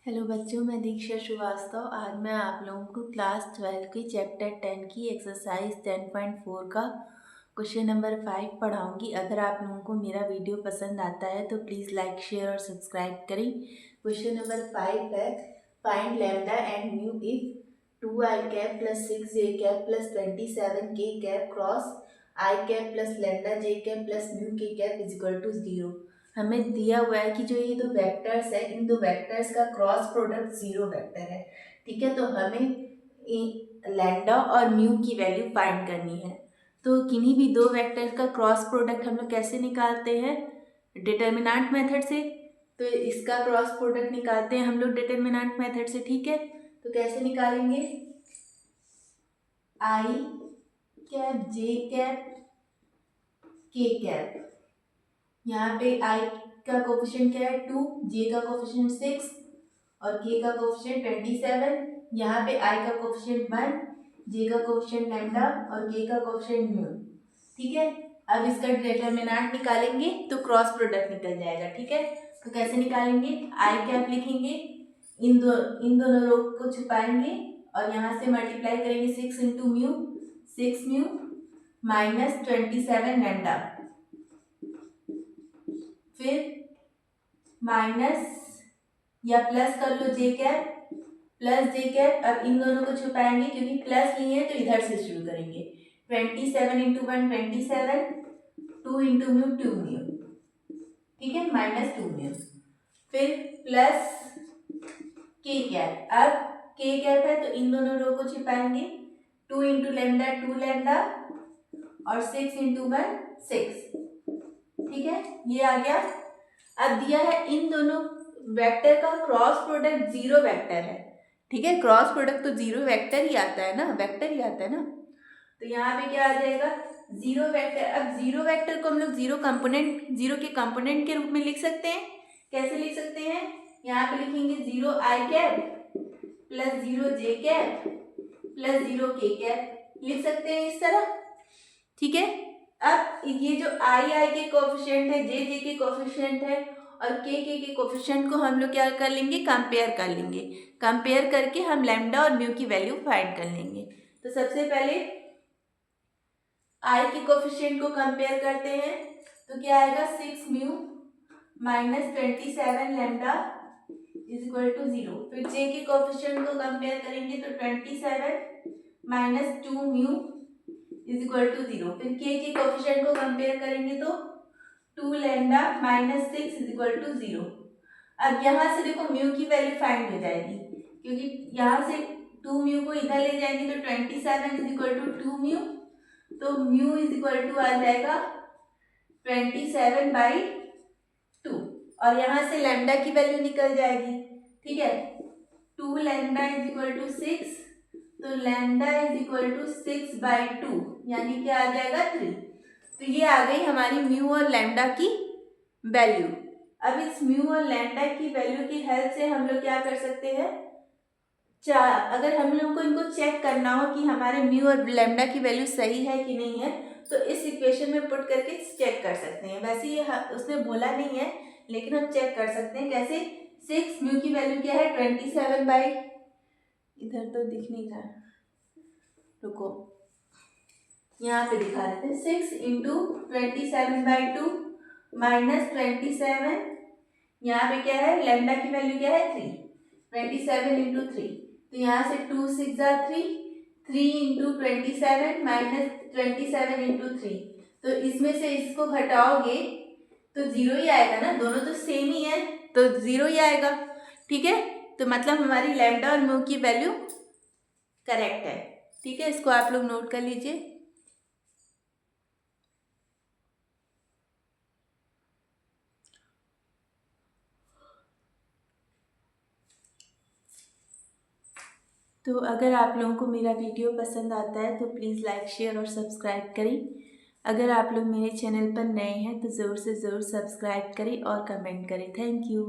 Hello बच्चों, मैं दीक्षा श्रीवास्तव। आज मैं आप लोगों को क्लास 12 की चैप्टर 10 की एक्सरसाइज 10.4 का क्वेश्चन नंबर 5 पढ़ाऊंगी। अगर आप लोगों को मेरा वीडियो पसंद आता है तो प्लीज़ लाइक, शेयर और सब्सक्राइब करें। क्वेश्चन नंबर 5 है, find lambda and mu if 2i cap plus 6j cap plus 27k cap cross i cap plus lambda j cap plus mu k cap is equal to 0। हमें दिया हुआ है कि जो ये दो वेक्टर्स है, इन दो वेक्टर्स का क्रॉस प्रोडक्ट 0 वेक्टर है। ठीक है, तो हमें लैम्डा और म्यू की वैल्यू फाइंड करनी है। तो किन्हीं भी दो वेक्टर का क्रॉस प्रोडक्ट हम लोग कैसे निकालते हैं? डिटर्मिनेंट मेथड से। तो इसका क्रॉस प्रोडक्ट निकालते हैं हम लोग डिटर्मिनेंट मेथड से। ठीक है, तो कैसे निकालेंगे? आई कैप जे कैप के कैप, यहाँ पे i का कोफिशिएंट क्या है 2, j का कोफिशिएंट 6 और k का कोफिशिएंट 27। यहाँ पे i का कोफिशिएंट 1, j का कोफिशिएंट लैम्डा और k का कोफिशिएंट म्यू। ठीक है, अब इसका डिटर्मिनेंट निकालेंगे तो क्रॉस प्रोडक्ट निकल जाएगा। ठीक है, तो कैसे निकालेंगे? i कैप लिखेंगे, इन दोनों रो को छुपाएंगे और यहाँ से मल्टीप्लाई करेंगे 6 into mu, 6 mu minus 27 lambda, फिर माइनस या प्लस कर लो जे कैप प्लस जे कैप। अब इन दोनों को छुपाएंगे क्योंकि प्लस नहीं है तो इधर से शुरू करेंगे। 27 इंटू 1 27, 2 इंटू म्यू 2 म्यू, ठीक है, माइनस 2 म्यू, फिर प्लस के कैप। अब के कैप है तो इन दोनों रो को छिपाएंगे, 2 इंटू लैम्डा 2 लैम्डा और 6 इंटू 1 6। ठीक है, ये आ गया। अब दिया है इन दोनों वेक्टर का क्रॉस प्रोडक्ट 0 वेक्टर है। ठीक है, क्रॉस प्रोडक्ट तो 0 वेक्टर ही आता है ना, वेक्टर ही आता है ना। तो यहाँ पे क्या आ जाएगा? 0 वेक्टर। अब 0 वेक्टर को हम लोग 0 के कंपोनेंट के रूप में लिख सकते हैं। कैसे लिख सकते हैं? यहाँ पे लिखेंगे 0 आई कैप प्लस 0 जे कैप प्लस 0 के कैप, लिख सकते हैं इस तरह। ठीक है, अब ये जो आई के कोफिशिएंट है, जे के कोफिशिएंट है और के कोफिशिएंट को हम लोग क्या कर लेंगे? कंपेयर कर लेंगे। कंपेयर करके हम लैम्डा और म्यू की वैल्यू फाइंड कर लेंगे। तो सबसे पहले आई के कोफिशिएंट को कंपेयर करते हैं, तो क्या आएगा? 6 mu minus 27 lambda is equal to 0। फिर जे के कोफिशिएंट को कंपेयर करेंगे तो 27 minus 2 mu is equal to 0। फिर के कोफिशिएंट को कंपेयर करेंगे तो 2 lambda minus 6 is equal to 0। अब यहाँ से देखो म्यू की वैल्यू फाइंड हो जाएगी, क्योंकि यहाँ से 2 म्यू को इधर ले जाएंगे तो 27 इज इक्वल टू 2 म्यू, तो म्यू इज इक्वल टू आ जाएगा 27/2 और यहाँ से लैम्डा की वैल्यू निकल जाएगी। ठीक है, 2 लैम्डा इज इक्वल टू 6, तो लैम्डा इज इक्वल टू 6/2 यानी क्या आ जाएगा? 3। तो ये आ गई हमारी म्यू और लैम्डा की वैल्यू। अब इस म्यू और लैम्डा की वैल्यू की हेल्प से हम लोग क्या कर सकते हैं? अगर हम लोग को इनको चेक करना हो कि हमारे म्यू और लैम्डा की वैल्यू सही है कि नहीं है, तो इस इक्वेशन में पुट करके चेक कर सकते हैं। वैसे ये उसने बोला नहीं है, लेकिन हम चेक कर सकते हैं। कैसे? 6 म्यू की वैल्यू क्या है? 27 इधर तो दिख नहीं रहा, रुको, यहाँ पे दिखा देते हैं। 6 इंटू 27/2 माइनस 27, यहाँ पे क्या है? लैम्डा की वैल्यू क्या है? 3। 27 इंटू 3, तो यहाँ से 2 6 3, 3 इंटू 27 माइनस 27 इंटू 3। तो इसमें से इसको घटाओगे तो 0 ही आएगा ना, दोनों तो सेम ही है तो 0 ही आएगा। ठीक है, तो मतलब हमारी लैम्डा और म्यू की वैल्यू करेक्ट है। ठीक है, इसको आप लोग नोट कर लीजिए। तो अगर आप लोगों को मेरा वीडियो पसंद आता है तो प्लीज़ लाइक, शेयर और सब्सक्राइब करें। अगर आप लोग मेरे चैनल पर नए हैं तो ज़रूर से ज़रूर सब्सक्राइब करें और कमेंट करें। Thank you.